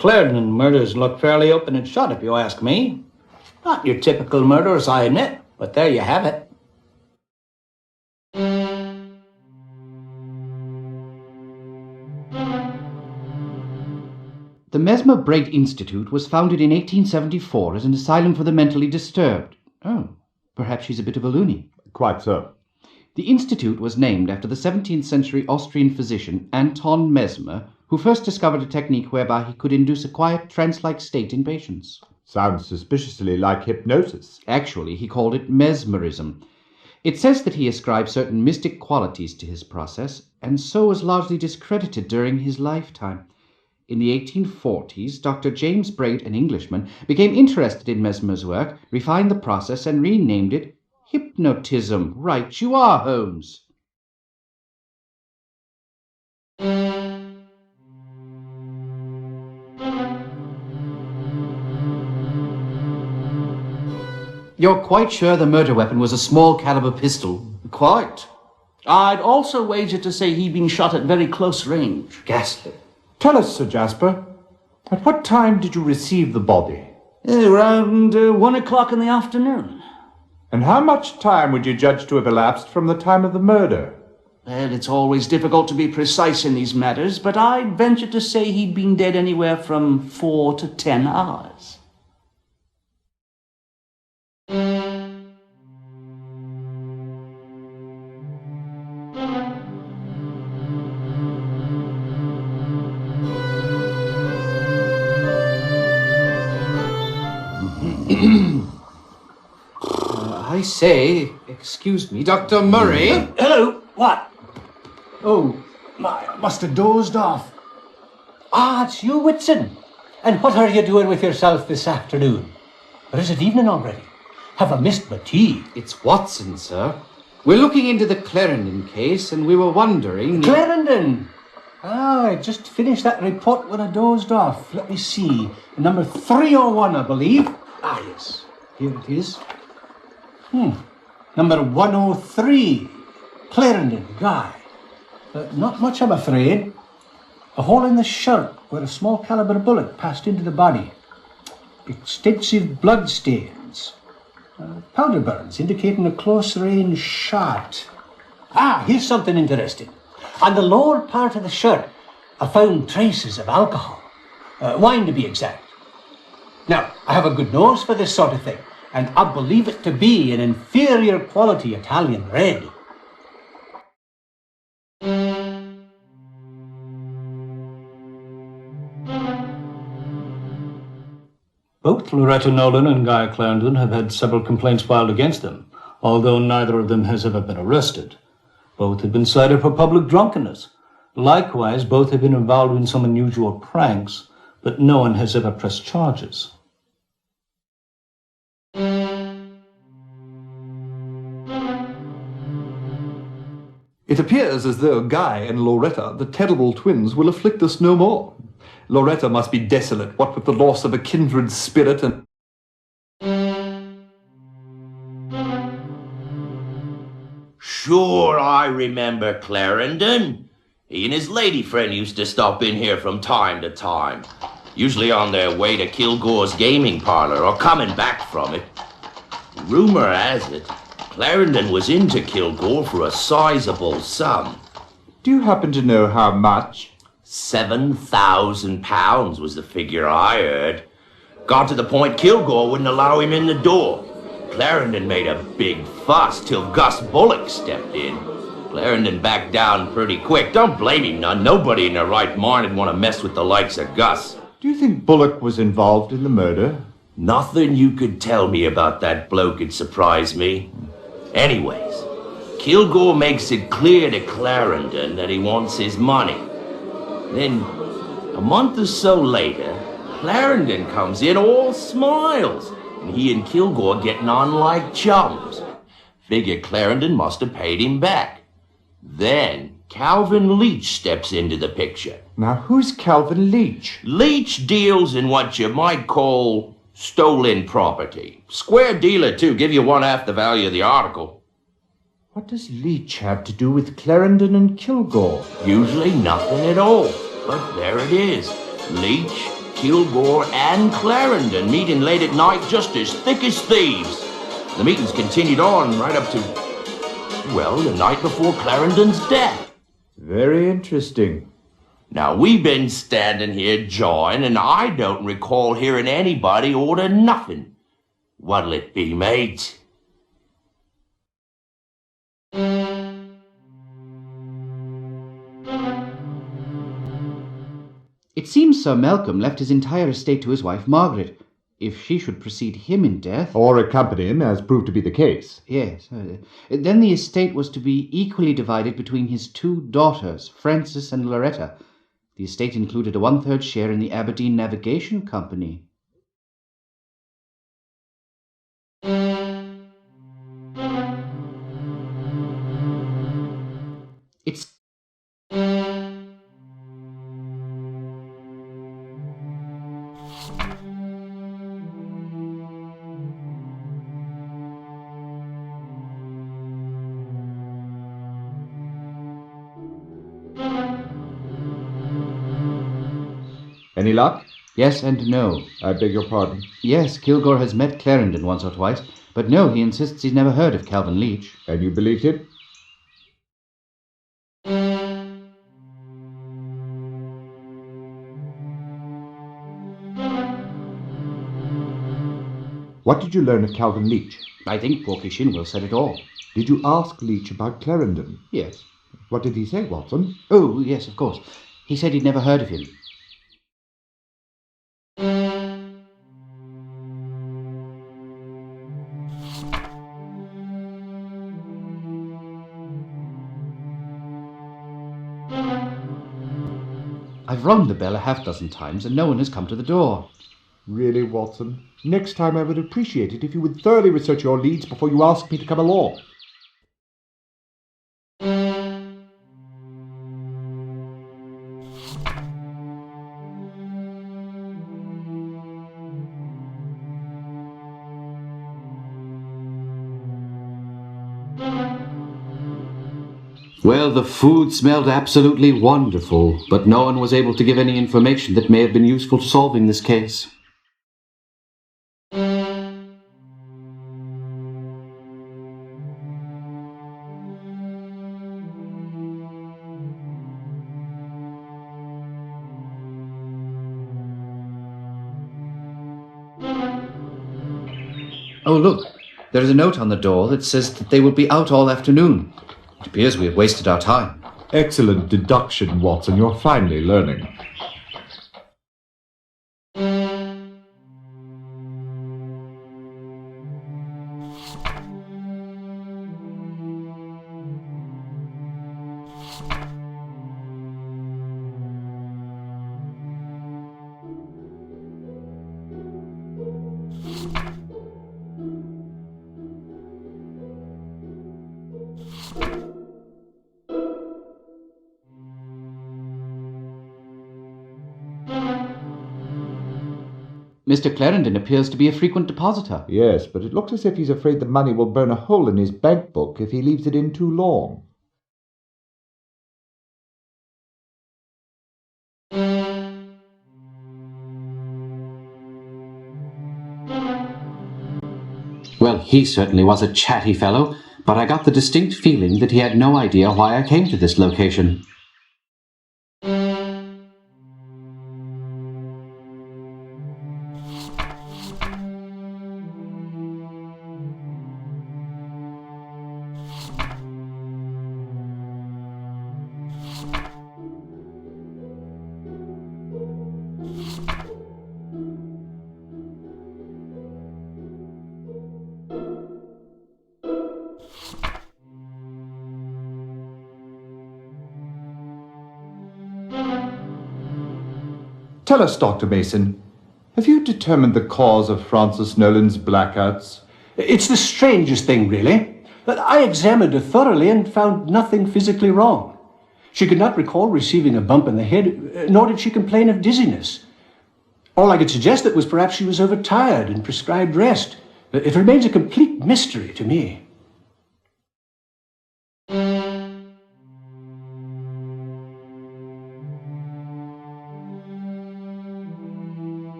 Clarendon murders look fairly open and shut, if you ask me. Not your typical murderers, I admit, but there you have it. The Mesmer-Braid Institute was founded in 1874 as an asylum for the mentally disturbed. Oh, perhaps she's a bit of a loony. Quite so. The institute was named after the 17th century Austrian physician Anton Mesmer, who first discovered a technique whereby he could induce a quiet, trance-like state in patients. Sounds suspiciously like hypnosis. Actually, he called it mesmerism. It says that he ascribed certain mystic qualities to his process, and so was largely discredited during his lifetime. In the 1840s, Dr. James Braid, an Englishman, became interested in Mesmer's work, refined the process, and renamed it hypnotism. Right you are, Holmes. You're quite sure the murder weapon was a small caliber pistol? Quite. I'd also wager to say he'd been shot at very close range. Ghastly. Tell us, Sir Jasper, at what time did you receive the body? Around 1 o'clock in the afternoon. And how much time would you judge to have elapsed from the time of the murder? Well, it's always difficult to be precise in these matters, but I'd venture to say he'd been dead anywhere from 4 to 10 hours. I say, excuse me, Dr. Murray. Hello, what? Oh, I must have dozed off. Ah, it's you, Whitson. And what are you doing with yourself this afternoon? Or is it evening already? Have I missed my tea? it's Watson, sir. We're looking into the Clarendon case, and we were wondering... Clarendon! Ah, I just finished that report when I dozed off. Let me see. Number 301, I believe. Ah, yes. Here it is. Number 103. Clarendon, Guy. Not much, I'm afraid. A hole in the shirt where a small caliber bullet passed into the body. Extensive blood stains. Powder burns indicating a close-range shot. Ah, here's something interesting. On the lower part of the shirt, I found traces of alcohol. Wine, to be exact. Now, I have a good nose for this sort of thing, and I believe it to be an inferior quality Italian red. Both Loretta Nolan and Guy Clarendon have had several complaints filed against them, although neither of them has ever been arrested. Both have been cited for public drunkenness. Likewise, both have been involved in some unusual pranks, but no one has ever pressed charges. It appears as though Guy and Loretta, the terrible twins, will afflict us no more. Loretta must be desolate, what with the loss of a kindred spirit and... Sure, I remember Clarendon. He and his lady friend used to stop in here from time to time, usually on their way to Kilgore's gaming parlor or coming back from it. Rumor has it, Clarendon was into Kilgore for a sizable sum. Do you happen to know how much? £7,000 was the figure I heard. Got to the point Kilgore wouldn't allow him in the door. Clarendon made a big fuss till Gus Bullock stepped in. Clarendon backed down pretty quick. Don't blame him none. Nobody in their right mind would want to mess with the likes of Gus. Do you think Bullock was involved in the murder? Nothing you could tell me about that bloke would surprise me. Anyways, Kilgore makes it clear to Clarendon that he wants his money. Then, a month or so later, Clarendon comes in all smiles, and he and Kilgore getting on like chums. Figure Clarendon must have paid him back. Then, Calvin Leach steps into the picture. Now, who's Calvin Leach? Leach deals in what you might call stolen property. Square dealer, too. Give you one half the value of the article. What does Leach have to do with Clarendon and Kilgore? Usually nothing at all. But there it is. Leach, Kilgore and Clarendon meeting late at night just as thick as thieves. The meetings continued on right up to, well, the night before Clarendon's death. Very interesting. Now, we've been standing here jawing, and I don't recall hearing anybody order nothing. What'll it be, mate? It seems Sir Malcolm left his entire estate to his wife Margaret. If she should precede him in death... Or accompany him, as proved to be the case. Yes. Then the estate was to be equally divided between his two daughters, Frances and Loretta. The estate included a 1/3 share in the Aberdeen Navigation Company. It's... Any luck? Yes and no. I beg your pardon. Yes, Kilgore has met Clarendon once or twice, but no, he insists he's never heard of Calvin Leach. And you believed it? What did you learn of Calvin Leach? I think Porky Shinwell said it all. Did you ask Leach about Clarendon? Yes. What did he say, Watson? Oh, yes, of course. He said he'd never heard of him. I've rung the bell a half-dozen times and no one has come to the door. Really, Watson? Next time I would appreciate it if you would thoroughly research your leads before you ask me to come along. Well, the food smelled absolutely wonderful, but no one was able to give any information that may have been useful to solving this case. Oh, look, there is a note on the door that says that they will be out all afternoon. It appears we have wasted our time. Excellent deduction, Watson. You're finally learning. Mr. Clarendon appears to be a frequent depositor. Yes, but it looks as if he's afraid the money will burn a hole in his bank book if he leaves it in too long. Well, he certainly was a chatty fellow, but I got the distinct feeling that he had no idea why I came to this location. Tell us, Dr. Mason, have you determined the cause of Frances Nolan's blackouts? It's the strangest thing, really. But I examined her thoroughly and found nothing physically wrong. She could not recall receiving a bump in the head, nor did she complain of dizziness. All I could suggest that was perhaps she was overtired and prescribed rest. It remains a complete mystery to me.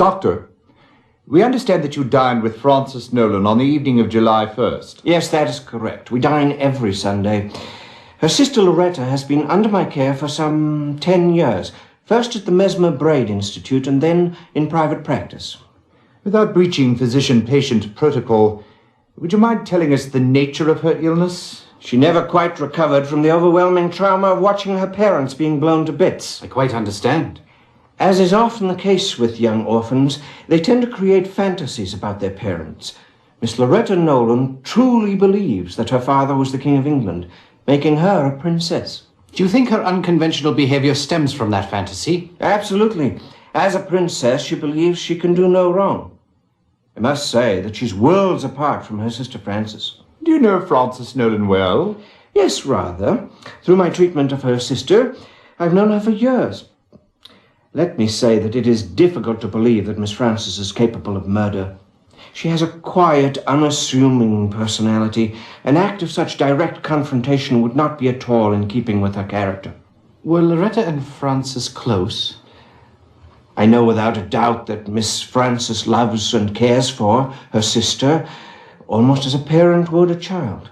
Doctor, we understand that you dined with Frances Nolan on the evening of July 1st. Yes, that is correct. We dine every Sunday. Her sister Loretta has been under my care for some 10 years. First at the Mesmer Braid Institute and then in private practice. Without breaching physician-patient protocol, would you mind telling us the nature of her illness? She never quite recovered from the overwhelming trauma of watching her parents being blown to bits. I quite understand. As is often the case with young orphans, they tend to create fantasies about their parents. Miss Loretta Nolan truly believes that her father was the King of England, making her a princess. Do you think her unconventional behavior stems from that fantasy? Absolutely. As a princess, she believes she can do no wrong. I must say that she's worlds apart from her sister Frances. Do you know Frances Nolan well? Yes, rather. Through my treatment of her sister, I've known her for years. Let me say that it is difficult to believe that Miss Frances is capable of murder. She has a quiet, unassuming personality. An act of such direct confrontation would not be at all in keeping with her character. Were Loretta and Frances close? I know without a doubt that Miss Frances loves and cares for her sister almost as a parent would a child.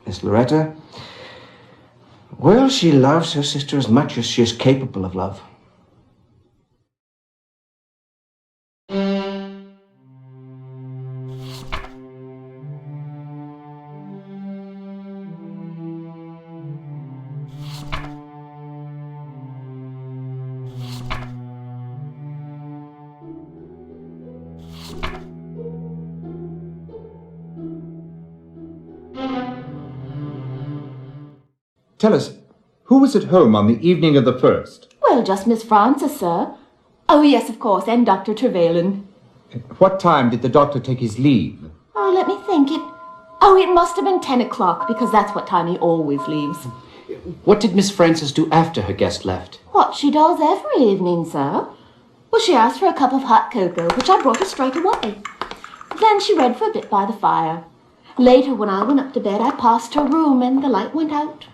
Miss Loretta, well, she loves her sister as much as she is capable of love. Tell us, who was at home on the evening of the 1st? Well, just Miss Frances, sir. Oh, yes, of course, and Dr. Trevelyan. What time did the doctor take his leave? Oh, let me think. It must have been 10 o'clock, because that's what time he always leaves. What did Miss Frances do after her guest left? What she does every evening, sir. Well, she asked for a cup of hot cocoa, which I brought her straight away. Then she read for a bit by the fire. Later, when I went up to bed, I passed her room, and the light went out.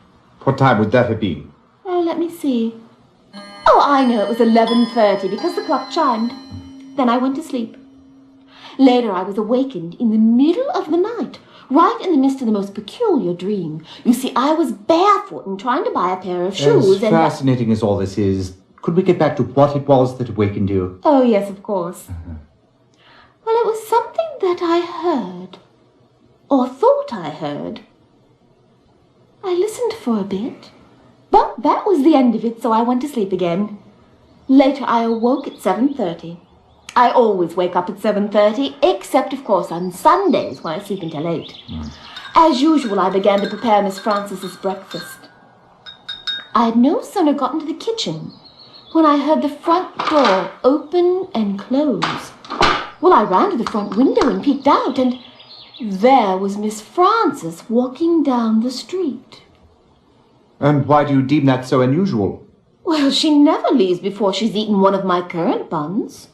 What time would that have been? Oh, let me see. Oh, I know it was 11:30 because the clock chimed. Then I went to sleep. Later I was awakened in the middle of the night, right in the midst of the most peculiar dream. You see, I was barefoot and trying to buy a pair of shoes As fascinating as all this is, could we get back to what it was that awakened you? Oh, yes, of course. Well, it was something that I heard, or thought I heard. I listened for a bit, but that was the end of it, so I went to sleep again. Later, I awoke at 7:30. I always wake up at 7:30, except, of course, on Sundays, when I sleep until 8. As usual, I began to prepare Miss Frances's breakfast. I had no sooner got into the kitchen when I heard the front door open and close. Well, I ran to the front window and peeked out, and there was Miss Frances walking down the street. And why do you deem that so unusual? Well, she never leaves before she's eaten one of my currant buns.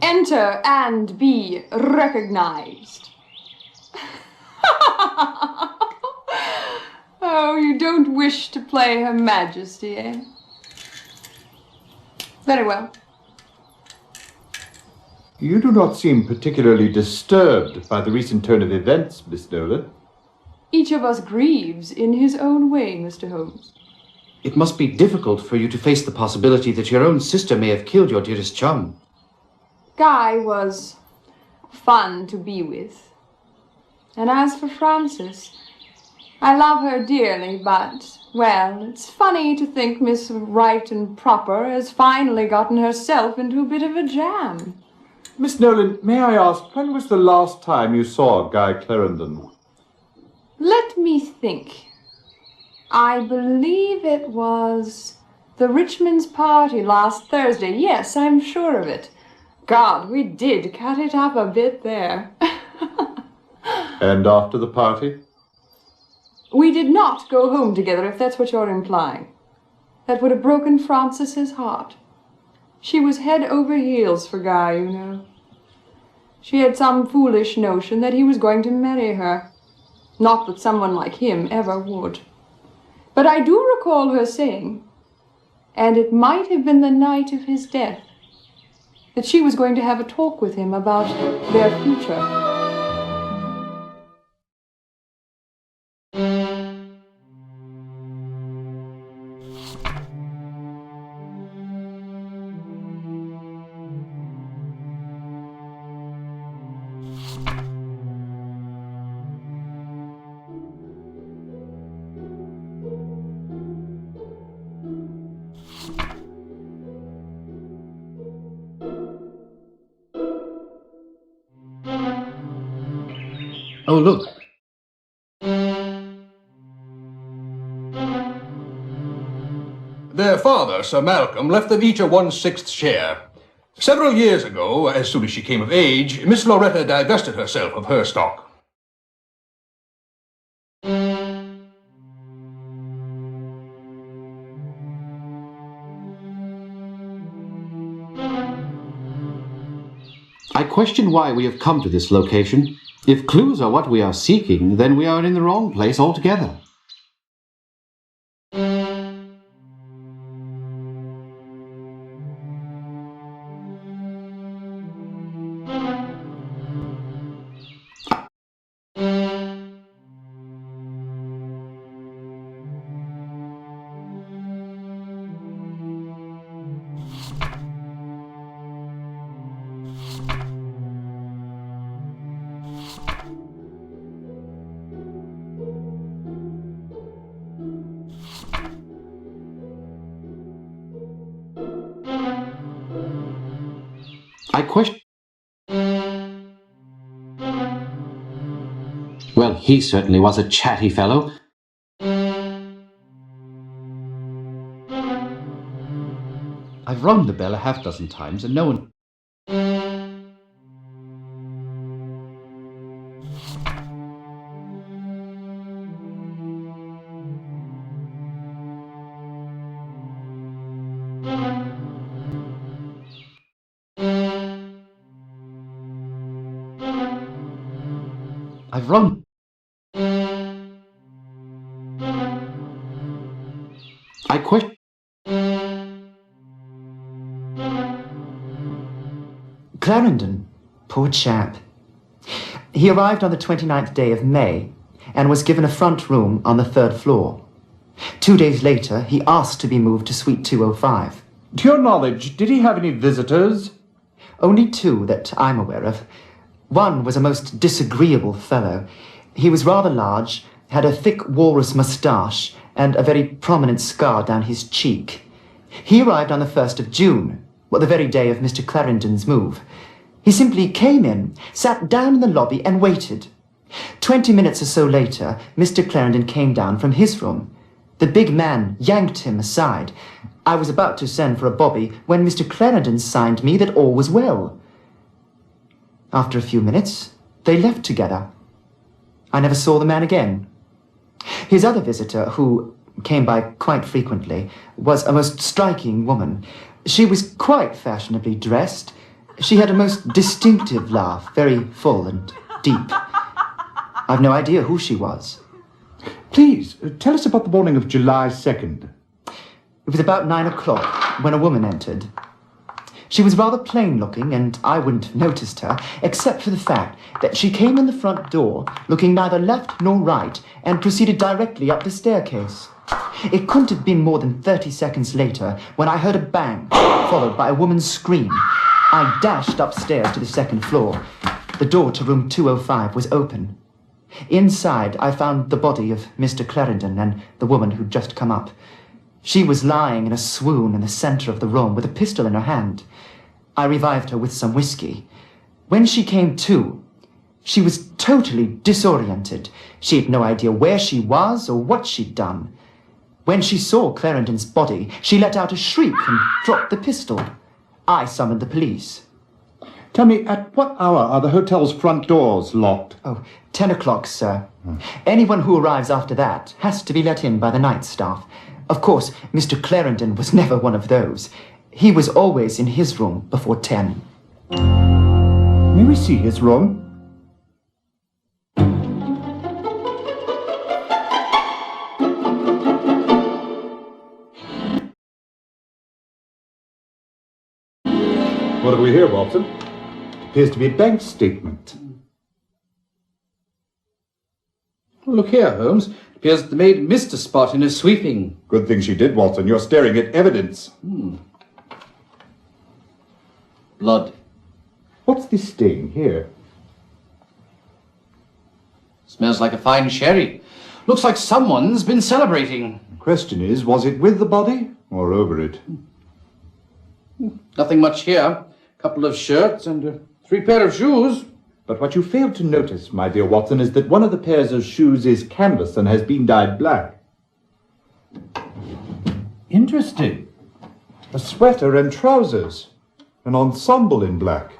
Enter and be recognized. Oh, you don't wish to play Her Majesty, eh? Very well. You do not seem particularly disturbed by the recent turn of events, Miss Nolan. Each of us grieves in his own way, Mr. Holmes. It must be difficult for you to face the possibility that your own sister may have killed your dearest chum. Guy was fun to be with. And as for Frances, I love her dearly, but, well, it's funny to think Miss Right and Proper has finally gotten herself into a bit of a jam. Miss Nolan, may I ask, when was the last time you saw Guy Clarendon? Let me think. I believe it was the Richmond's party last Thursday. Yes, I'm sure of it. God, we did cut it up a bit there. And after the party? We did not go home together, if that's what you're implying. That would have broken Frances's heart. She was head over heels for Guy, you know. She had some foolish notion that he was going to marry her. Not that someone like him ever would. But I do recall her saying, and it might have been the night of his death, that she was going to have a talk with him about their future. Oh, look. Their father, Sir Malcolm, left them each a 1/6 share. Several years ago, as soon as she came of age, Miss Loretta divested herself of her stock. I question why we have come to this location. If clues are what we are seeking, then we are in the wrong place altogether. I question... Well, he certainly was a chatty fellow. I've rung the bell a half-dozen times and no one... I've rung... I question... Clarendon, poor chap. He arrived on the 29th day of May and was given a front room on the 3rd floor. 2 days later, he asked to be moved to suite 205. To your knowledge, did he have any visitors? Only 2 that I'm aware of. One was a most disagreeable fellow. He was rather large, had a thick walrus moustache, and a very prominent scar down his cheek. He arrived on the 1st of June, the very day of Mr. Clarendon's move. He simply came in, sat down in the lobby, and waited. 20 minutes or so later, Mr. Clarendon came down from his room. The big man yanked him aside. I was about to send for a bobby when Mr. Clarendon signed me that all was well. After a few minutes, they left together. I never saw the man again. His other visitor, who came by quite frequently, was a most striking woman. She was quite fashionably dressed. She had a most distinctive laugh, very full and deep. I've no idea who she was. Please, tell us about the morning of July 2nd. It was about 9 o'clock when a woman entered. She was rather plain-looking, and I wouldn't have noticed her, except for the fact that she came in the front door, looking neither left nor right, and proceeded directly up the staircase. It couldn't have been more than 30 seconds later when I heard a bang, followed by a woman's scream. I dashed upstairs to the 2nd floor. The door to room 205 was open. Inside, I found the body of Mr. Clarendon and the woman who'd just come up. She was lying in a swoon in the centre of the room with a pistol in her hand. I revived her with some whiskey. When she came to, she was totally disoriented. She had no idea where she was or what she'd done. When she saw Clarendon's body, she let out a shriek and dropped the pistol. I summoned the police. Tell me, at what hour are the hotel's front doors locked? 10 o'clock, sir. Anyone who arrives after that has to be let in by the night staff. Of course, Mr. Clarendon was never one of those. He was always in his room before 10. May we see his room? What do we hear, Watson? It appears to be a bank statement. Look here, Holmes. It appears that the maid missed a spot in her sweeping. Good thing she did, Watson. You're staring at evidence. Blood. What's this stain here? Smells like a fine sherry. Looks like someone's been celebrating. The question is, was it with the body or over it? Nothing much here. Couple of shirts and 3 pair of shoes. But what you failed to notice, my dear Watson, is that one of the pairs of shoes is canvas and has been dyed black. Interesting. A sweater and trousers. An ensemble in black.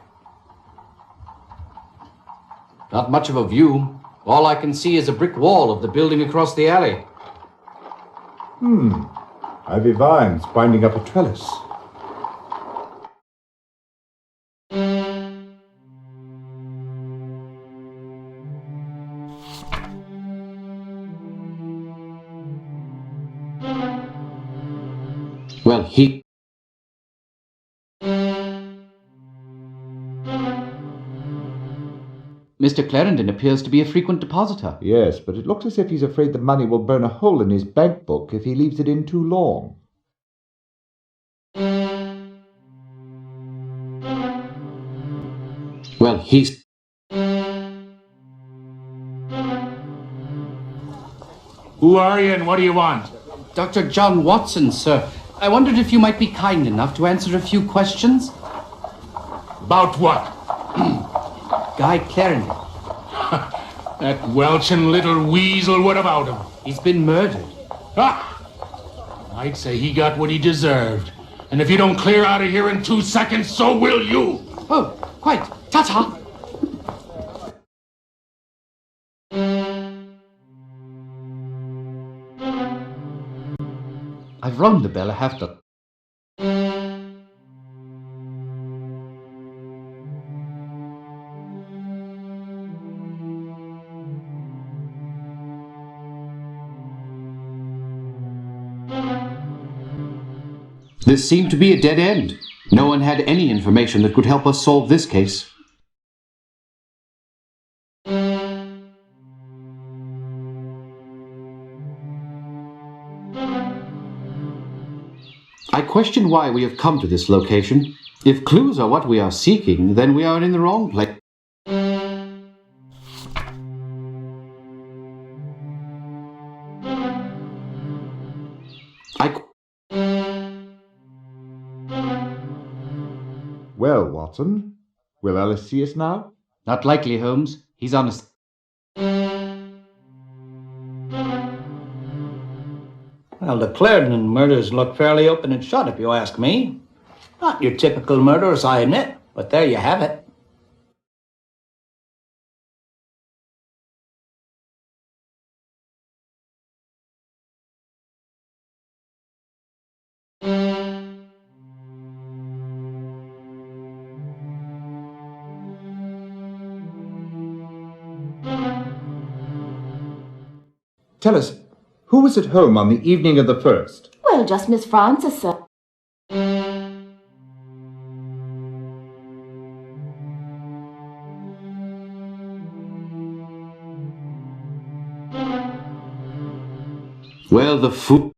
Not much of a view. All I can see is a brick wall of the building across the alley. Ivy vines binding up a trellis. Well, he... Mr. Clarendon appears to be a frequent depositor. Yes, but it looks as if he's afraid the money will burn a hole in his bank book if he leaves it in too long. Well, he's... Who are you and what do you want? Dr. John Watson, sir. I wondered if you might be kind enough to answer a few questions. About what? Guy Clarendon. That welching little weasel, what about him? He's been murdered. I'd say he got what he deserved. And if you don't clear out of here in 2 seconds, so will you. Oh, quite. Ta-ta. I've rung the bell a half dozen. This seemed to be a dead end. No one had any information that could help us solve this case. I question why we have come to this location. If clues are what we are seeking, then we are in the wrong place. Well, Watson, will Alice see us now? Not likely, Holmes. He's on a... Well, the Clarendon murders look fairly open and shut, if you ask me. Not your typical murderers, I admit, but there you have it. Tell us, who was at home on the evening of the 1st? Well, just Miss Frances, sir. Well, the fool...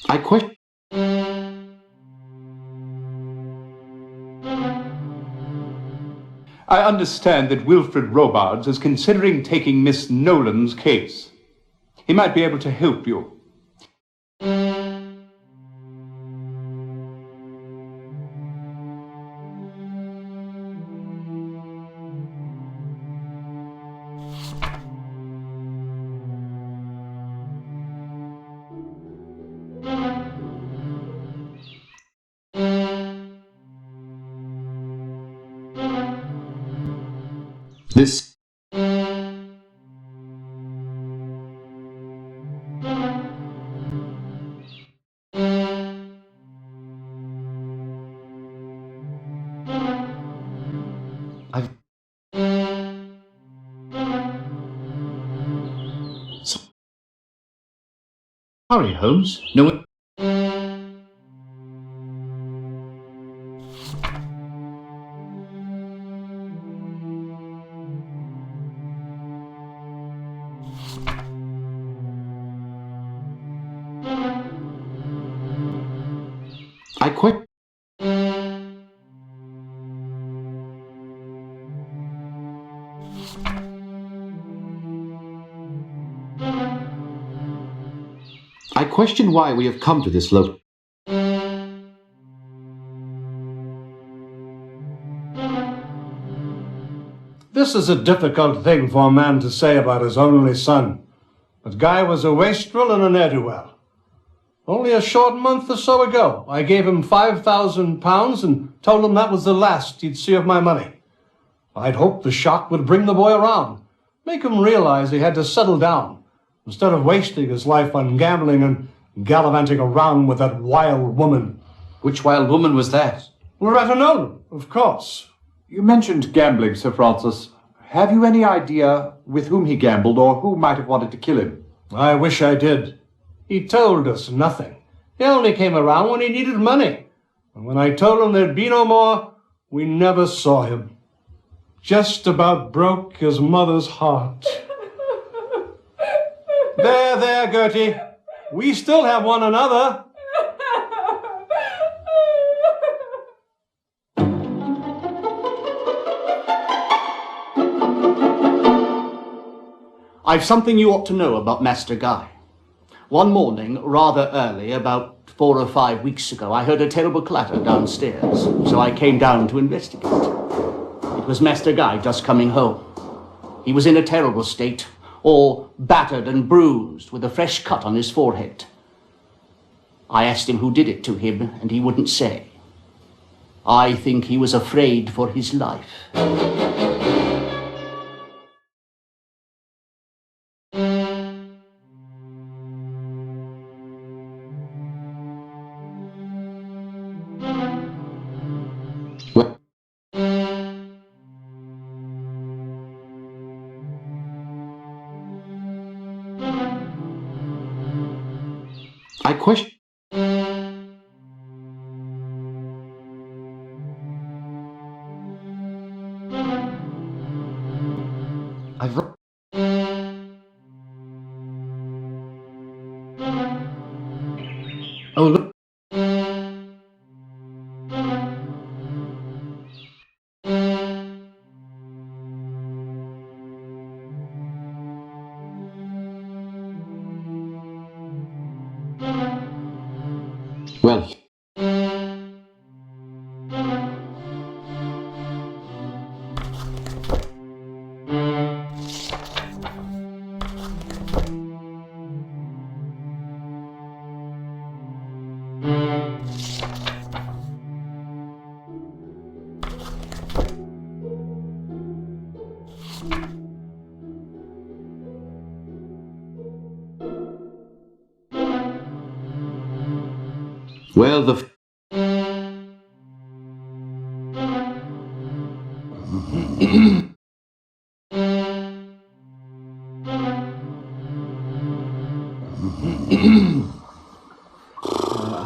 I question... I understand that Wilfred Robards is considering taking Miss Nolan's case. He might be able to help you. This... Hurry, Holmes. No one... I quit. I question why we have come to this location. This is a difficult thing for a man to say about his only son. But Guy was a wastrel and a ne'er-do-well. Only a short month or so ago, I gave him £5,000 and told him that was the last he'd see of my money. I'd hoped the shock would bring the boy around, make him realize he had to settle down, instead of wasting his life on gambling and gallivanting around with that wild woman. Which wild woman was that? Loretta Nolan, of course. You mentioned gambling, Sir Francis. Have you any idea with whom he gambled or who might have wanted to kill him? I wish I did. He told us nothing. He only came around when he needed money. And when I told him there'd be no more, we never saw him. Just about broke his mother's heart. There, Gertie. We still have one another. I've something you ought to know about Master Guy. One morning, rather early, about 4 or 5 weeks ago, I heard a terrible clatter downstairs, so I came down to investigate. It was Master Guy just coming home. He was in a terrible state, all battered and bruised, with a fresh cut on his forehead. I asked him who did it to him, and he wouldn't say. I think he was afraid for his life. I question... I've... Oh, look. Well... Well, the...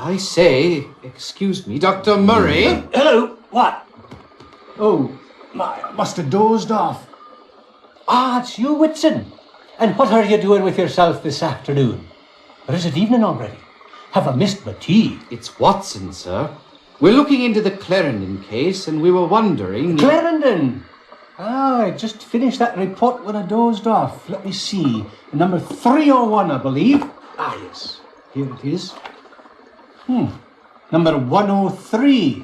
I say, excuse me, Dr. Murray. Hello, what? Oh, I must have dozed off. Ah, it's you, Whitson. And what are you doing with yourself this afternoon? Or is it evening already? Have I missed my tea? It's Watson, sir. We're looking into the Clarendon case, and we were wondering... Clarendon! Ah, I just finished that report when I dozed off. Let me see. Number 301, I believe. Ah, yes. Here it is. Number 103.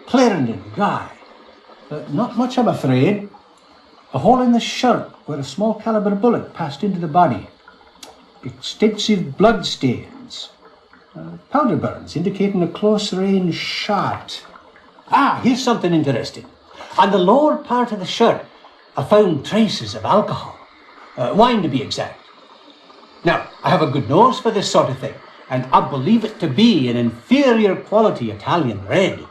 Clarendon, Guy. Not much, I'm afraid. A hole in the shirt where a small caliber bullet passed into the body. Extensive blood stains. Powder burns indicating a close-range shot. Ah, here's something interesting. On the lower part of the shirt, I found traces of alcohol. Wine, to be exact. Now, I have a good nose for this sort of thing, and I believe it to be an inferior quality Italian red.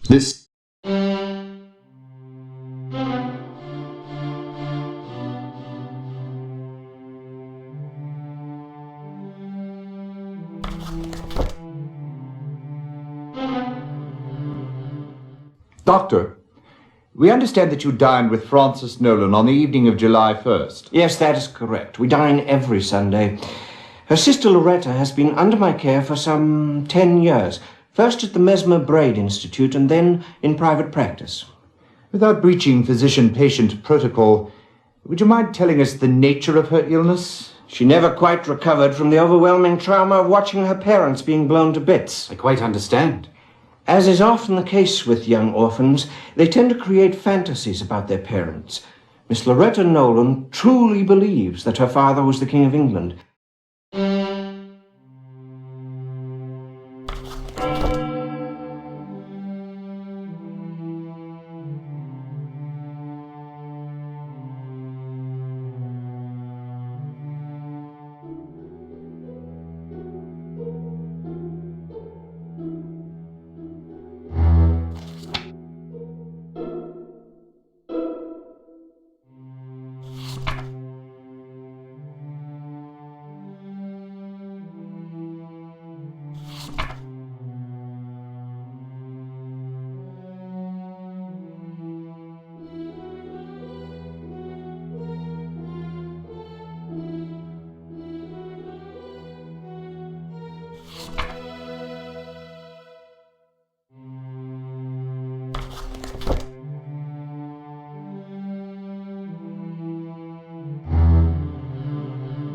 This Doctor, we understand that you dined with Frances Nolan on the evening of July 1st. Yes, that is correct. We dine every Sunday. Her sister Loretta has been under my care for some 10 years. First at the Mesmer Braid Institute and then in private practice. Without breaching physician-patient protocol, would you mind telling us the nature of her illness? She never quite recovered from the overwhelming trauma of watching her parents being blown to bits. I quite understand. As is often the case with young orphans, they tend to create fantasies about their parents. Miss Loretta Nolan truly believes that her father was the King of England.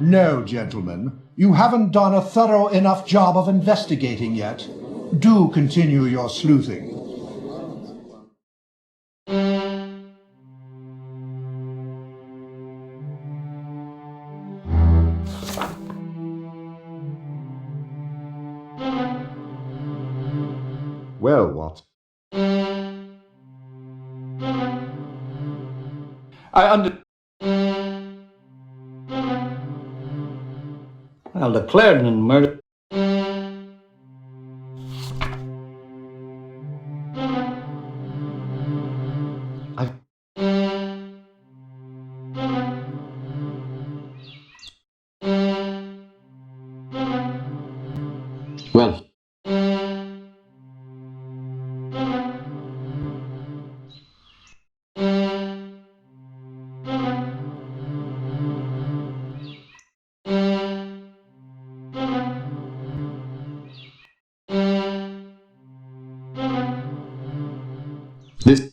No, gentlemen, you haven't done a thorough enough job of investigating yet. Do continue your sleuthing. Well, what? Well, the Clarendon murder... Well, This...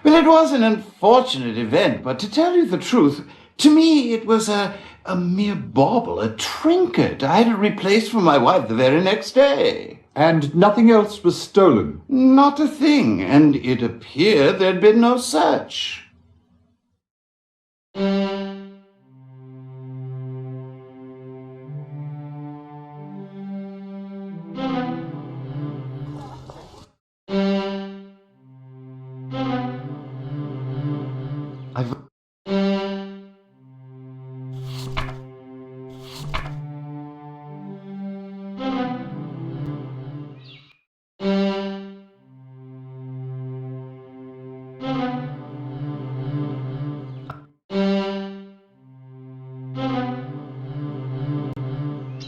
Well, it was an unfortunate event, but to tell you the truth, to me it was a mere bauble, a trinket. I had it replaced for my wife the very next day. And nothing else was stolen? Not a thing, and it appeared there'd been no search.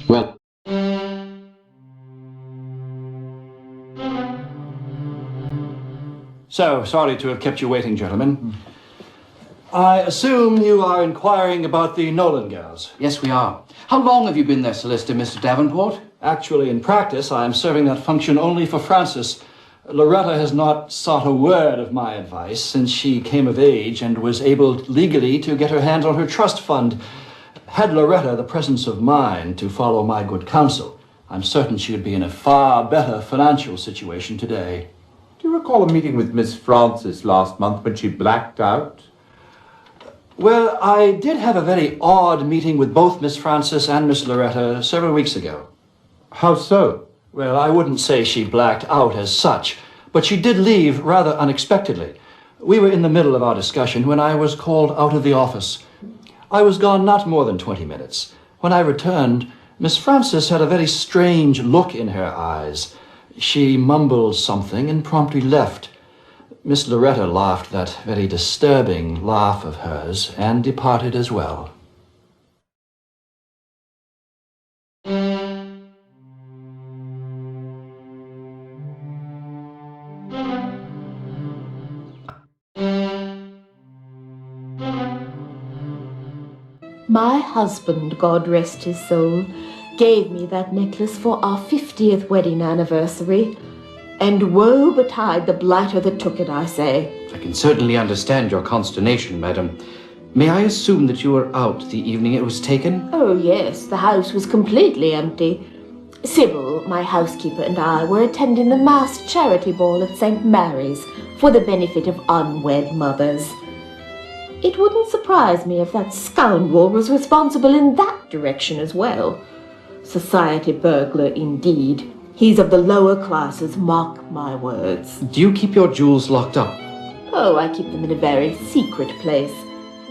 well, So, sorry to have kept you waiting, gentlemen. I assume you are inquiring about the Nolan girls. yes, we are. How long have you been their solicitor, Mr. Davenport? Actually, in practice, I am serving that function only for Frances. Loretta has not sought a word of my advice since she came of age and was able legally to get her hands on her trust fund. Had Loretta the presence of mind to follow my good counsel, I'm certain she would be in a far better financial situation today. Do you recall a meeting with Miss Francis last month when she blacked out? Well, I did have a very odd meeting with both Miss Francis and Miss Loretta several weeks ago. How so? Well, I wouldn't say she blacked out as such, but she did leave rather unexpectedly. We were in the middle of our discussion when I was called out of the office. I was gone not more than 20 minutes. When I returned, Miss Francis had a very strange look in her eyes. She mumbled something and promptly left. Miss Loretta laughed that very disturbing laugh of hers and departed as well. My husband, God rest his soul, gave me that necklace for our 50th wedding anniversary. And woe betide the blighter that took it, I say. I can certainly understand your consternation, madam. May I assume that you were out the evening it was taken? Oh, yes, the house was completely empty. Sybil, my housekeeper, and I were attending the masked charity ball at St. Mary's for the benefit of unwed mothers. It wouldn't surprise me if that scoundrel was responsible in that direction as well. Society burglar, indeed. He's of the lower classes, mark my words. Do you keep your jewels locked up? Oh, I keep them in a very secret place.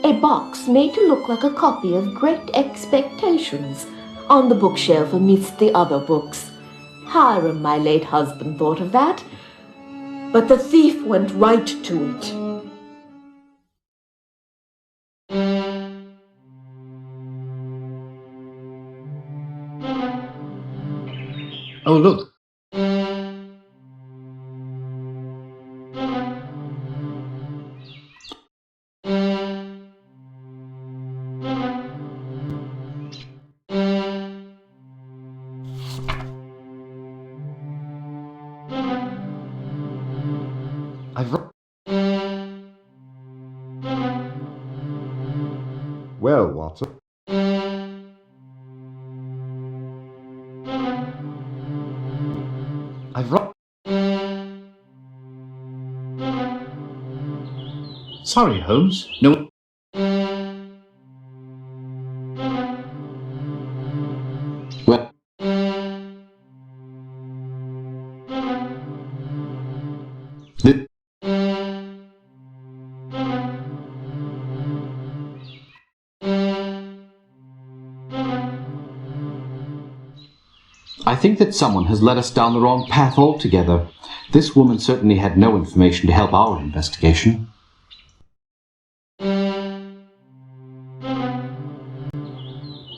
A box made to look like a copy of Great Expectations on the bookshelf amidst the other books. Hiram, my late husband, thought of that. But the thief went right to it. Oh, look. Well, Watson. Sorry, Holmes. No. Well. I think that someone has led us down the wrong path altogether. This woman certainly had no information to help our investigation.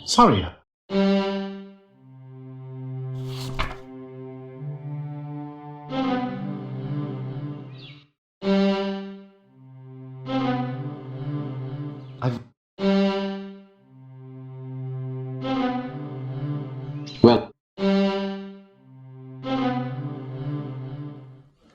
Sorry. Well.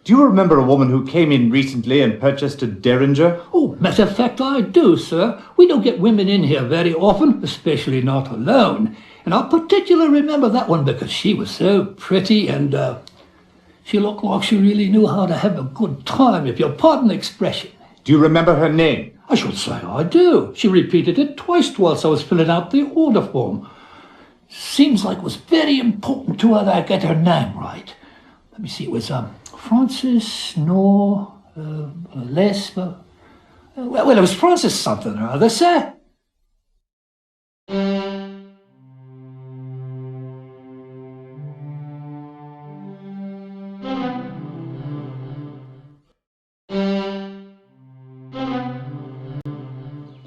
Do you remember a woman who came in recently and purchased a derringer? Oh, matter of fact, I do, sir. We don't get women in here very often, especially not alone. And I particularly remember that one because she was so pretty and she looked like she really knew how to have a good time, if you'll pardon the expression. Do you remember her name? I should say I do. She repeated it twice whilst I was filling out the order form. Seems like it was very important to her that I get her name right. Let me see, it was Francis, no, Les, well, it was Francis something or other, sir.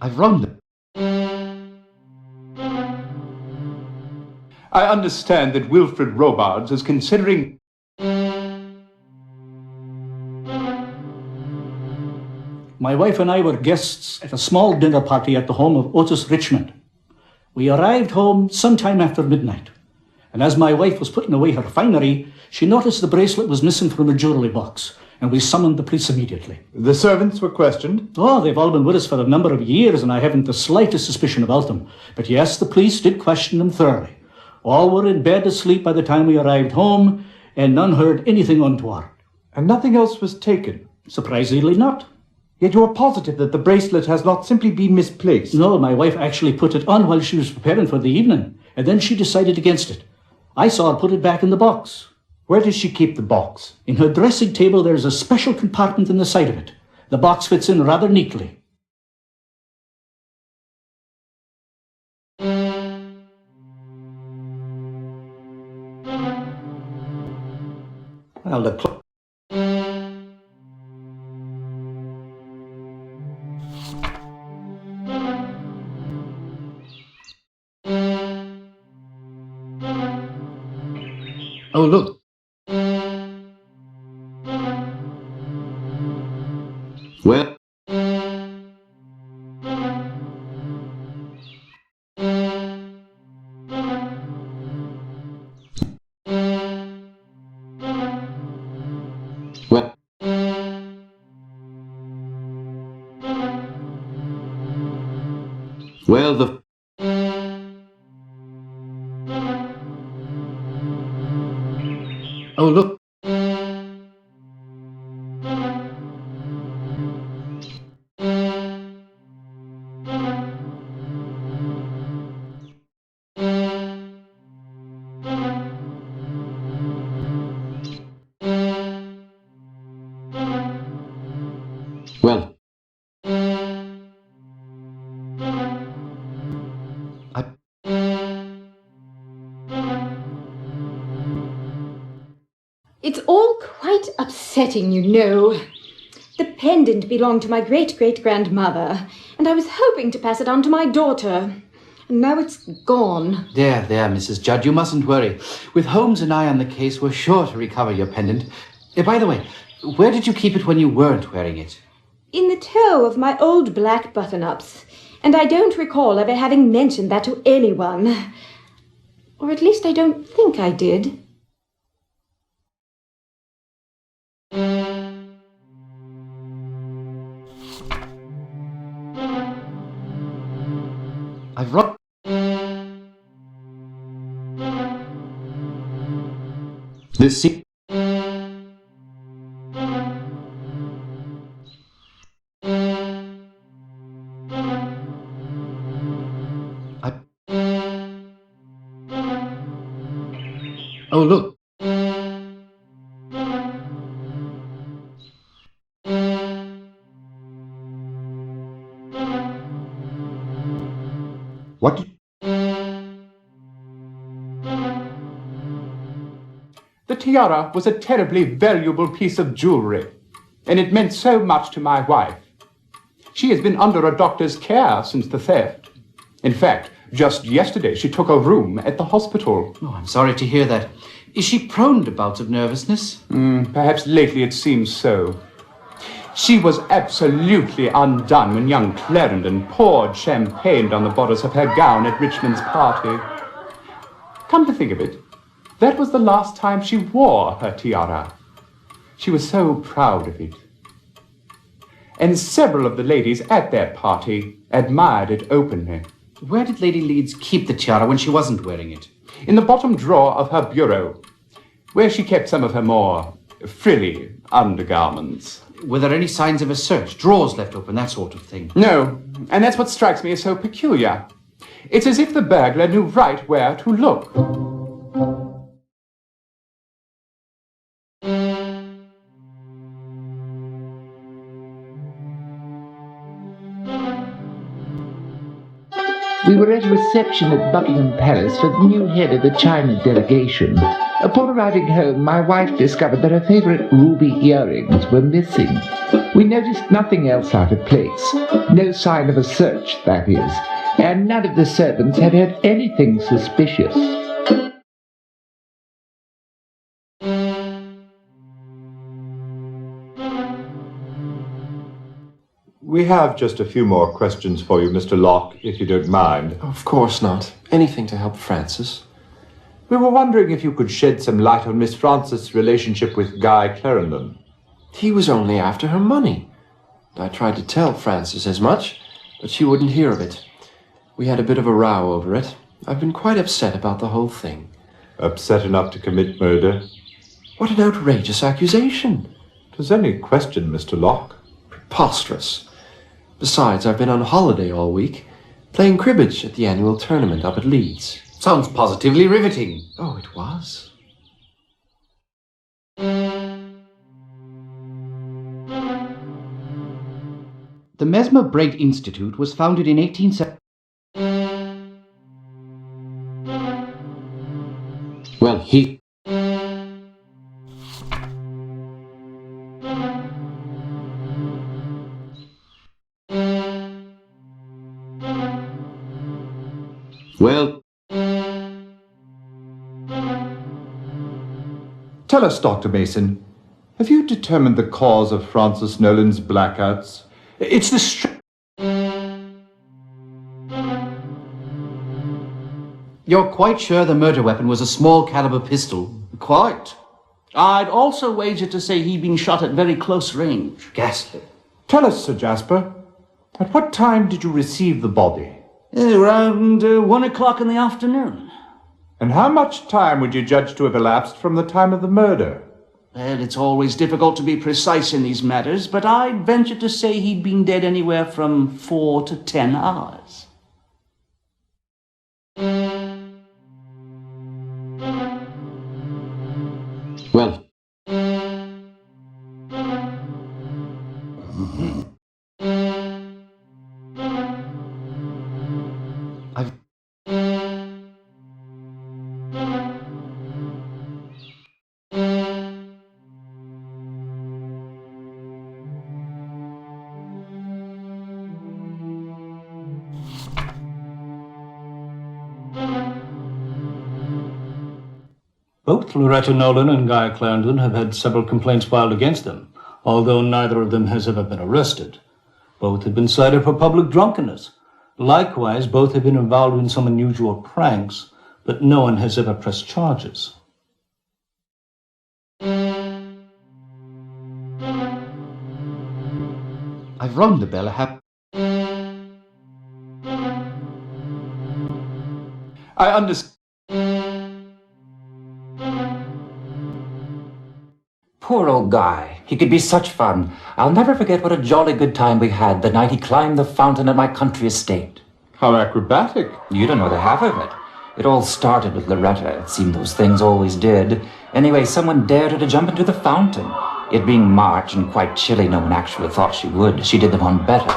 I've wronged them. I understand that Wilfred Robards is considering... My wife and I were guests at a small dinner party at the home of Otis Richmond. We arrived home sometime after midnight, and as my wife was putting away her finery, she noticed the bracelet was missing from her jewellery box, and we summoned the police immediately. The servants were questioned? Oh, they've all been with us for a number of years, and I haven't the slightest suspicion about them. But yes, the police did question them thoroughly. All were in bed asleep by the time we arrived home, and none heard anything untoward. And nothing else was taken? Surprisingly not. Yet you are positive that the bracelet has not simply been misplaced? No, my wife actually put it on while she was preparing for the evening, and then she decided against it. I saw her put it back in the box. Where does she keep the box? In her dressing table, there is a special compartment in the side of it. The box fits in rather neatly. Well, the Oh, look. Well. Well. Well, the... Oh, look. Well. It's all quite upsetting, you know. The pendant belonged to my great-great-grandmother, and I was hoping to pass it on to my daughter. And now it's gone. There, Mrs. Judd, you mustn't worry. With Holmes and I on the case, we're sure to recover your pendant. By the way, where did you keep it when you weren't wearing it? In the toe of my old black button-ups, and I don't recall ever having mentioned that to anyone. Or at least I don't think I did. I've run... This scene... Oh, look. What did... The tiara was a terribly valuable piece of jewelry, and it meant so much to my wife. She has been under a doctor's care since the theft. In fact, just yesterday she took a room at the hospital. Oh, I'm sorry to hear that. Is she prone to bouts of nervousness? Perhaps lately it seems so. She was absolutely undone when young Clarendon poured champagne down the borders of her gown at Richmond's party. Come to think of it, that was the last time she wore her tiara. She was so proud of it. And several of the ladies at that party admired it openly. Where did Lady Leeds keep the tiara when she wasn't wearing it? In the bottom drawer of her bureau, where she kept some of her more frilly undergarments. Were there any signs of a search? Drawers left open, that sort of thing? No, and that's what strikes me as so peculiar. It's as if the burglar knew right where to look. We were at a reception at Buckingham Palace for the new head of the China delegation. Upon arriving home, my wife discovered that her favourite ruby earrings were missing. We noticed nothing else out of place. No sign of a search, that is. And none of the servants had heard anything suspicious. We have just a few more questions for you, Mr. Locke, if you don't mind. Of course not. Anything to help Francis. We were wondering if you could shed some light on Miss Frances' relationship with Guy Clarendon. He was only after her money. I tried to tell Frances as much, but she wouldn't hear of it. We had a bit of a row over it. I've been quite upset about the whole thing. Upset enough to commit murder? What an outrageous accusation. Does any question, Mr. Locke? Preposterous. Besides, I've been on holiday all week, playing cribbage at the annual tournament up at Leeds. Sounds positively riveting. Oh, it was. The Mesmer Braid Institute was founded in 1870. Well, he... Well... Tell us, Dr. Mason, have you determined the cause of Francis Nolan's blackouts? It's the You're quite sure the murder weapon was a small caliber pistol? Quite. I'd also wager to say he'd been shot at very close range. Ghastly. Tell us, Sir Jasper, at what time did you receive the body? Around 1 o'clock in the afternoon. And how much time would you judge to have elapsed from the time of the murder? Well, it's always difficult to be precise in these matters, but I'd venture to say he'd been dead anywhere from 4 to 10 hours. Well... Both Loretta Nolan and Guy Clarendon have had several complaints filed against them, although neither of them has ever been arrested. Both have been cited for public drunkenness. Likewise, both have been involved in some unusual pranks, but no one has ever pressed charges. I've rung the bell a half... I understand. Poor old Guy. He could be such fun. I'll never forget what a jolly good time we had the night he climbed the fountain at my country estate. How acrobatic. You don't know the half of it. It all started with Loretta. It seemed those things always did. Anyway, someone dared her to jump into the fountain. It being March and quite chilly, no one actually thought she would. She did them on better.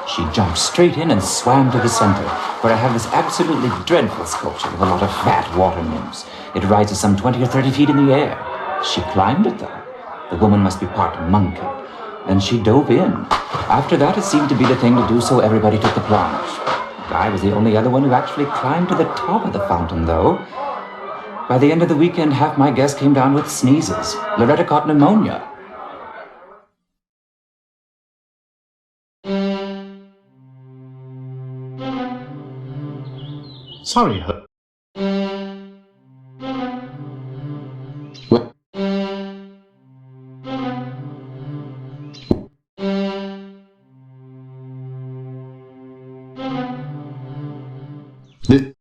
She jumped straight in and swam to the center, where I have this absolutely dreadful sculpture with a lot of fat water nymphs. It rises some 20 or 30 feet in the air. She climbed it, though. The woman must be part monkey. Then she dove in. After that, it seemed to be the thing to do, so everybody took the plunge. I was the only other one who actually climbed to the top of the fountain, though. By the end of the weekend, half my guests came down with sneezes. Loretta caught pneumonia. Sorry, What? This...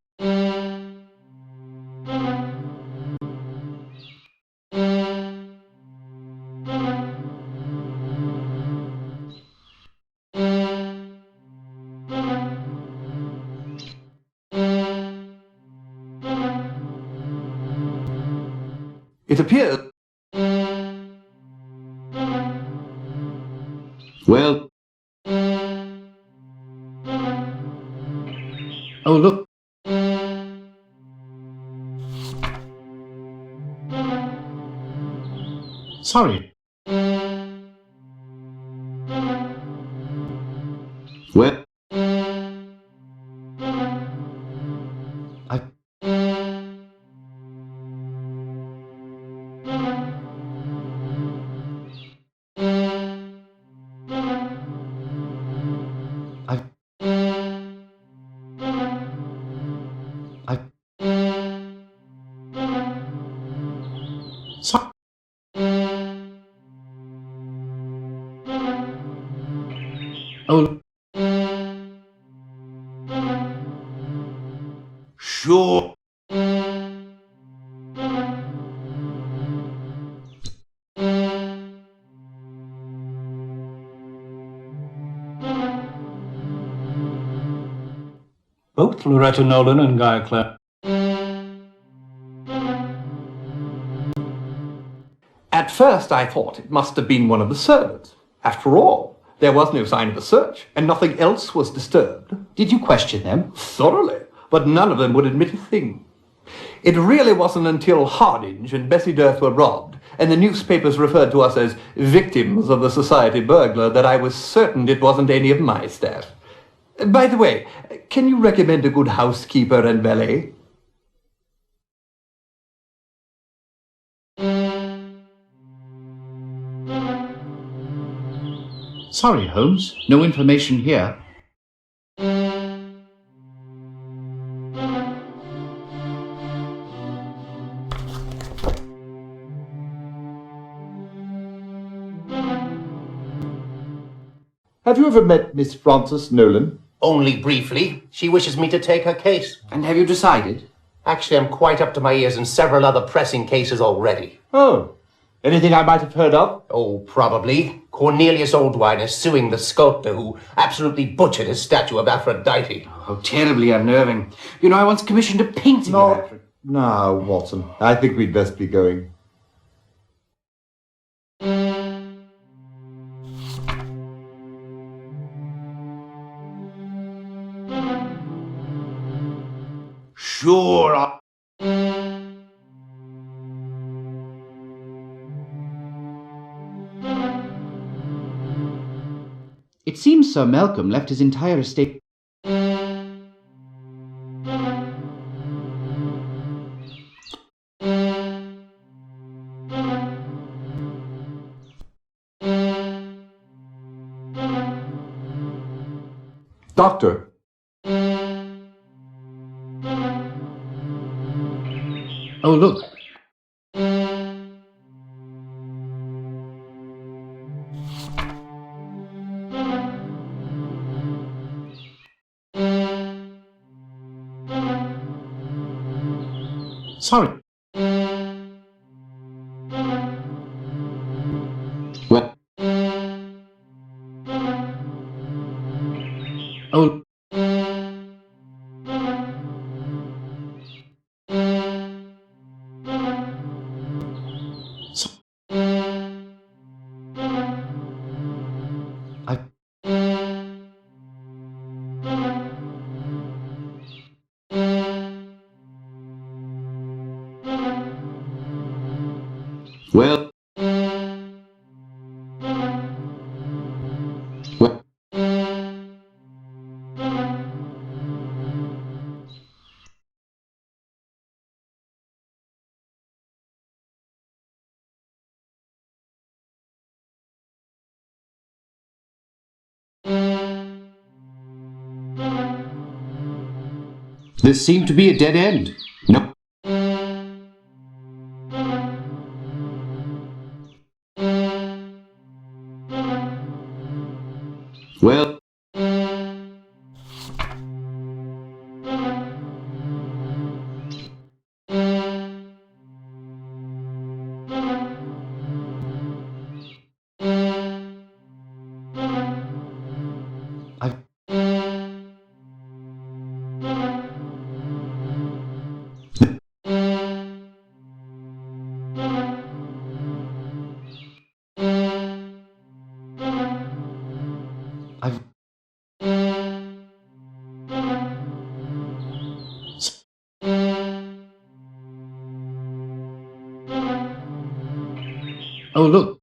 It appears... Well... Oh, look. Sorry. Well... Sure. Both Loretta Nolan and Guy Clarendon. At first I thought it must have been one of the servants. After all, there was no sign of a search, and nothing else was disturbed. Did you question them? Thoroughly, but none of them would admit a thing. It really wasn't until Hardinge and Bessie Durth were robbed, and the newspapers referred to us as victims of the society burglar, that I was certain it wasn't any of my staff. By the way, can you recommend a good housekeeper and valet? Sorry, Holmes. No information here. Have you ever met Miss Frances Nolan? Only briefly. She wishes me to take her case. And have you decided? Actually, I'm quite up to my ears in several other pressing cases already. Oh. Anything I might have heard of? Oh, probably. Cornelius Oldwine is suing the sculptor who absolutely butchered his statue of Aphrodite. How terribly unnerving. You know, I once commissioned a painting of Aphrodite. Now, Watson, I think we'd best be going. Sure. It seems Sir Malcolm left his entire estate. Doctor. Oh, look. Sorry. Well. Oh. Well. Well. This seemed to be a dead end. No. Well. Oh, look.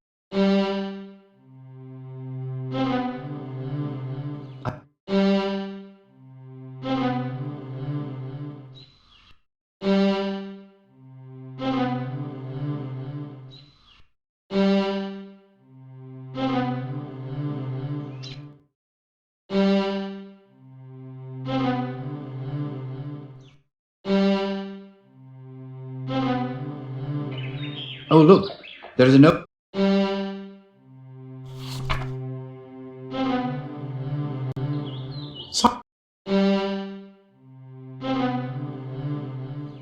Oh, look. There's a note.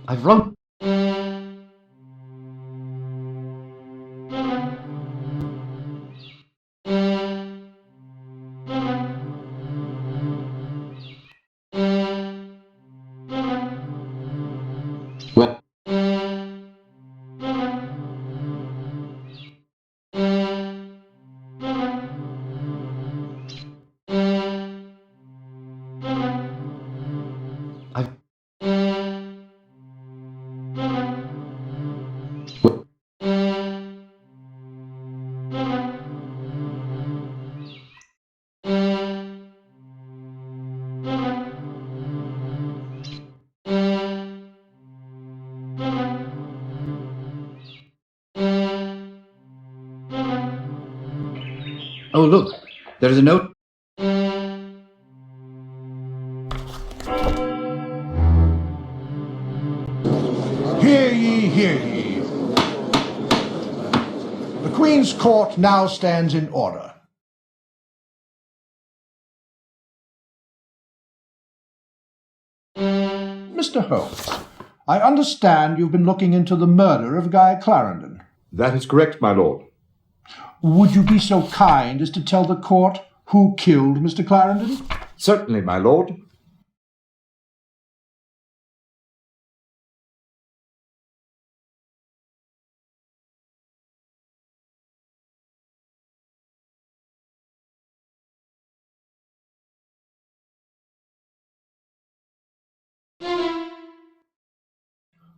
I've run. Oh, look, there is a note. Hear ye, hear ye. The Queen's Court now stands in order. Mr. Holmes, I understand you've been looking into the murder of Guy Clarendon. That is correct, my lord. Would you be so kind as to tell the court who killed Mr. Clarendon? Certainly, my lord.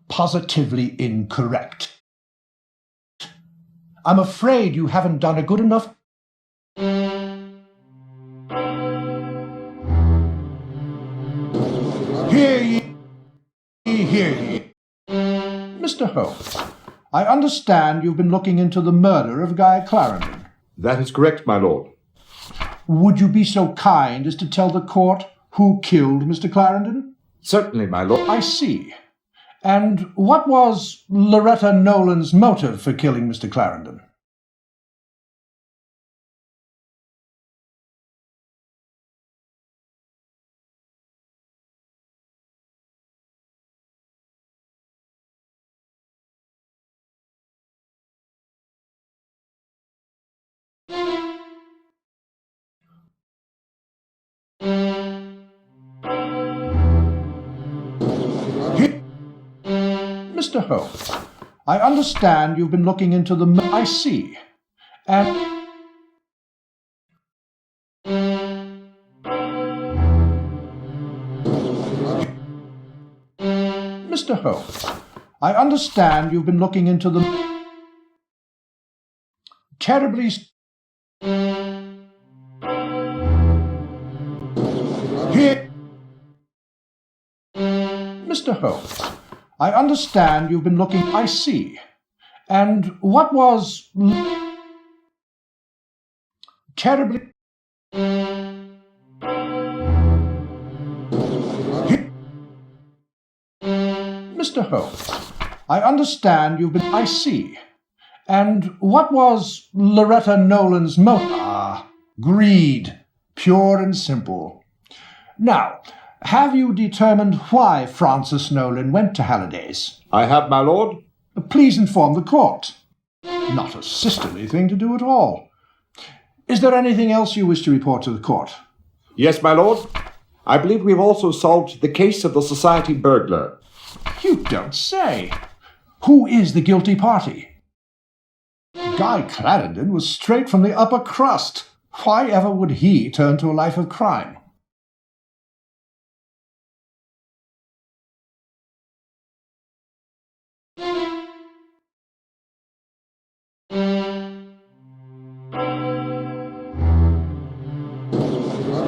Positively incorrect. I'm afraid you haven't done a good enough. Hear ye, hear ye. Mr. Holmes, I understand you've been looking into the murder of Guy Clarendon. That is correct, my lord. Would you be so kind as to tell the court who killed Mr. Clarendon? Certainly, my lord. I see. And what was Loretta Nolan's motive for killing Mr. Clarendon? Mr. Holmes, I understand you've been looking into the... I see. And... Mr. Holmes, I understand you've been looking into the... Terribly... Here... Mr. Holmes, I understand you've been looking... I see. And what was... Terribly... Mr. Holmes, I understand you've been... I see. And what was Loretta Nolan's motive? Ah, greed. Pure and simple. Now, have you determined why Francis Nolan went to Halliday's? I have, my lord. Please inform the court. Not a sisterly thing to do at all. Is there anything else you wish to report to the court? Yes, my lord. I believe we've also solved the case of the society burglar. You don't say. Who is the guilty party? Guy Clarendon was straight from the upper crust. Why ever would he turn to a life of crime?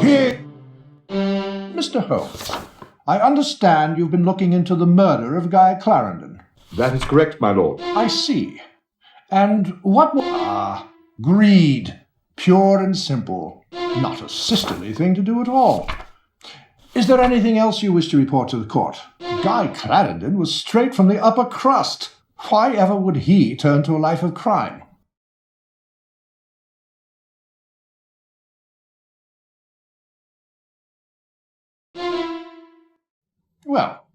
Here, Mr. Holmes, I understand you've been looking into the murder of Guy Clarendon. That is correct, my lord. I see. And what... Ah, greed. Pure and simple. Not a sisterly thing to do at all. Is there anything else you wish to report to the court? Guy Clarendon was straight from the upper crust. Why ever would he turn to a life of crime? Well,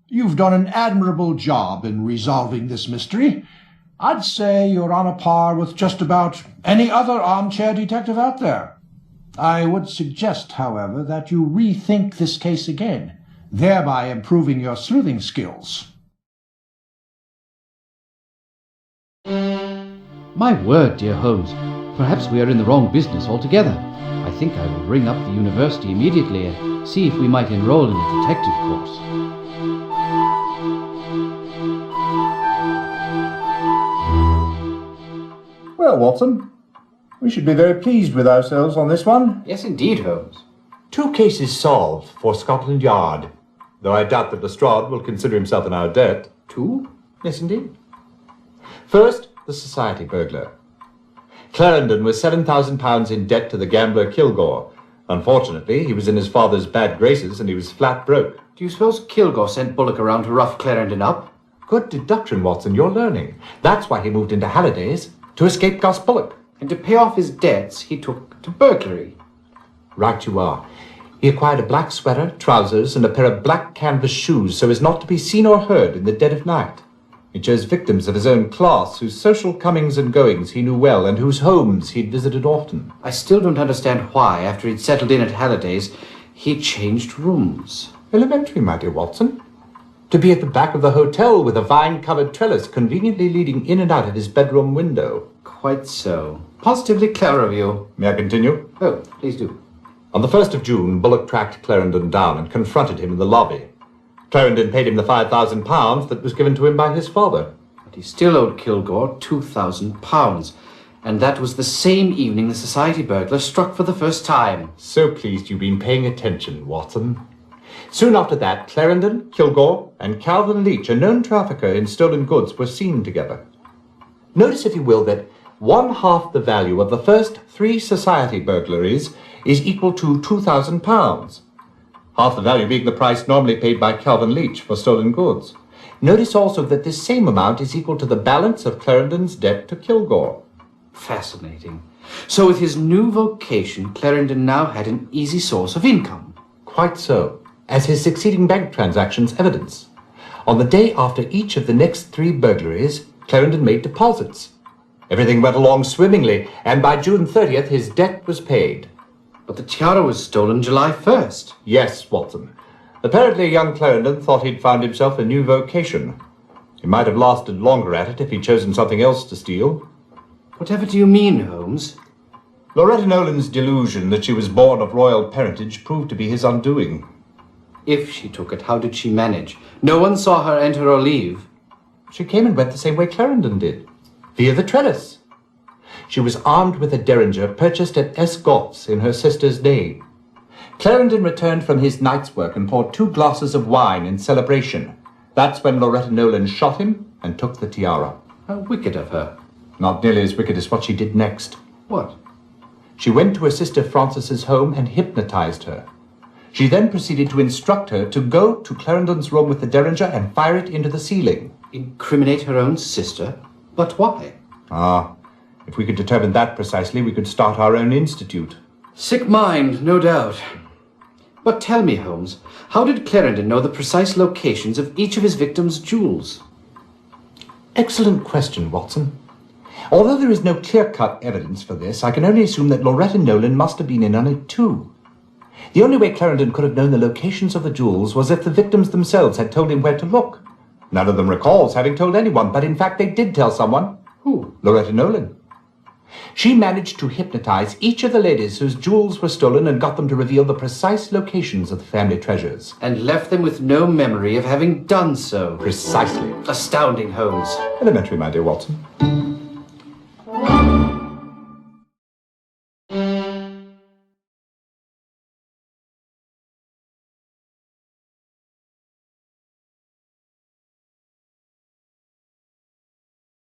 you've done an admirable job in resolving this mystery. I'd say you're on a par with just about any other armchair detective out there. I would suggest, however, that you rethink this case again, thereby improving your sleuthing skills. My word, dear Holmes, perhaps we are in the wrong business altogether. I think I will ring up the university immediately and see if we might enroll in a detective course. Well, Watson, we should be very pleased with ourselves on this one. Yes, indeed, Holmes. 2 cases solved for Scotland Yard, though I doubt that Lestrade will consider himself in our debt. 2? Yes, indeed. First, the society burglar. Clarendon was £7,000 in debt to the gambler Kilgore. Unfortunately, he was in his father's bad graces and he was flat broke. Do you suppose Kilgore sent Bullock around to rough Clarendon up? Good deduction, Watson. You're learning. That's why he moved into Halliday's, to escape Gus Bullock. And to pay off his debts, he took to burglary. Right you are. He acquired a black sweater, trousers, and a pair of black canvas shoes so as not to be seen or heard in the dead of night. He chose victims of his own class, whose social comings and goings he knew well, and whose homes he'd visited often. I still don't understand why, after he'd settled in at Halliday's, he changed rooms. Elementary, my dear Watson. To be at the back of the hotel with a vine-covered trellis conveniently leading in and out of his bedroom window. Quite so. Positively clever of you. May I continue? Oh, please do. On the 1st of June, Bullock tracked Clarendon down and confronted him in the lobby. Clarendon paid him the £5,000 that was given to him by his father. But he still owed Kilgore £2,000. And that was the same evening the society burglar struck for the first time. So pleased you've been paying attention, Watson. Soon after that, Clarendon, Kilgore, and Calvin Leach, a known trafficker in stolen goods, were seen together. Notice, if you will, that 1/2 the value of the first 3 society burglaries is equal to £2,000. Half the value being the price normally paid by Calvin Leach for stolen goods. Notice also that this same amount is equal to the balance of Clarendon's debt to Kilgore. Fascinating. So with his new vocation, Clarendon now had an easy source of income. Quite so, as his succeeding bank transactions evidence. On the day after each of the next 3 burglaries, Clarendon made deposits. Everything went along swimmingly, and by June 30th his debt was paid. But the tiara was stolen July 1st. Yes, Watson. Apparently young Clarendon thought he'd found himself a new vocation. He might have lasted longer at it if he'd chosen something else to steal. Whatever do you mean, Holmes? Loretta Nolan's delusion that she was born of royal parentage proved to be his undoing. If she took it, how did she manage? No one saw her enter or leave. She came and went the same way Clarendon did, via the trellis. She was armed with a derringer purchased at Escott's in her sister's name. Clarendon returned from his night's work and poured 2 glasses of wine in celebration. That's when Loretta Nolan shot him and took the tiara. How wicked of her. Not nearly as wicked as what she did next. What? She went to her sister Frances's home and hypnotized her. She then proceeded to instruct her to go to Clarendon's room with the derringer and fire it into the ceiling. Incriminate her own sister? But why? If we could determine that precisely, we could start our own institute. Sick mind, no doubt. But tell me, Holmes, how did Clarendon know the precise locations of each of his victims' jewels? Excellent question, Watson. Although there is no clear-cut evidence for this, I can only assume that Loretta Nolan must have been in on it too. The only way Clarendon could have known the locations of the jewels was if the victims themselves had told him where to look. None of them recalls having told anyone, but in fact they did tell someone. Who? Loretta Nolan. She managed to hypnotize each of the ladies whose jewels were stolen and got them to reveal the precise locations of the family treasures. And left them with no memory of having done so. Precisely. Astounding, Holmes. Elementary, my dear Watson.